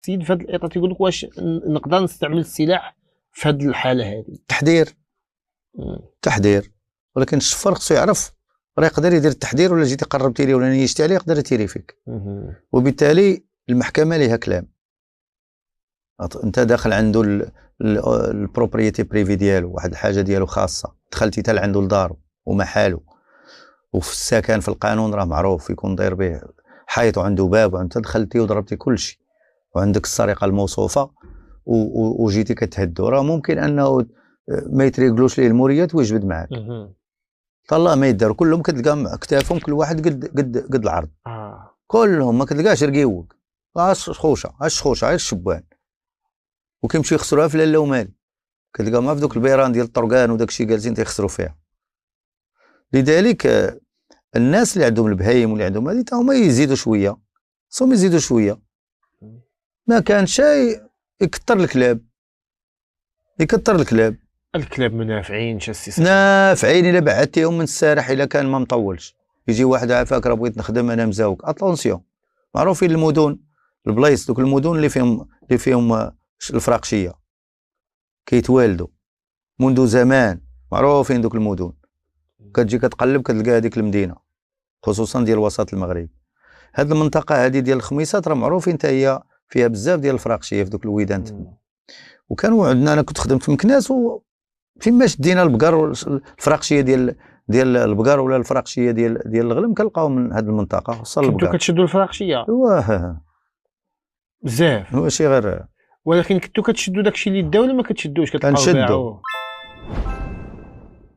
السيد في هذا الاطار تيقول لك واش نقدر نستعمل السلاح في هذه الحاله هذه؟ تحذير، ولكن الشفار خصو يعرف راه يقدر يدير التحذير، ولا جيتي قربتي ليه ولا نيشتي عليه يقدر يتيري فيك. وبالتالي المحكمه ليها كلام. انت داخل عنده البروبريتي بريفي ديالو، واحد الحاجه ديالو خاصه، دخلتي حتى لعندو لدارو ومحالو، وفي السكن في القانون راه معروف يكون داير به حيط وعنده باب، وانت دخلتي وضربتي كل شيء، وعندك السرقه الموصوفه وجيتي كتهدو، راه ممكن انه ما يتريقلوش ليه الموريات ويجبد معاك. الله ما يداروا كلهم كتلقى اكتافهم كل واحد قد العرض. كلهم ما كتلقاش رقيوك، اش خوشه غير الشبان، وكيمشيو يخسروها في لاله ومالي، كتلقى ما في دوك البيران ديال الطرقان وداك الشيء جالسين تيخسروا فيها. لذلك الناس اللي عندهم البهايم واللي عندهم هذه هما يزيدوا شويه، خصهم يزيدوا شويه. ما كان شيء يكثر الكلاب، الكلاب منافعين نافعين الا بعدتيهم من السارح، الا كان ما مطولش يجي واحد عافاك راه بغيت نخدم انا مزاوك. اتونسيون، معروفين المدن البلايص، دوك المدن اللي فيهم الفراقشيه كيتوالدوا منذ زمان، معروفين دوك المدن. كتجي كتقلب كتلقى هذيك المدينه، خصوصا ديال وسط المغرب. هذه المنطقه هذه ديال الخميسات راه معروفين حتى هي فيها بزاف ديال الفراقشيه في دوك الويدان تما. وكانوا عندنا، انا كنت خدمت في مكناس، وفين ما شدينا البقر الفراقشيه ديال البقر ولا الفراقشيه ديال الغلم كنلقاو من هذه المنطقه وصل البقر. كنتو كتشدوا الفراقشيه بزاف؟ ماشي غير، ولكن كنتو كتشدوا داكشي اللي دا ولا ما كتشدوش؟ كنشدوا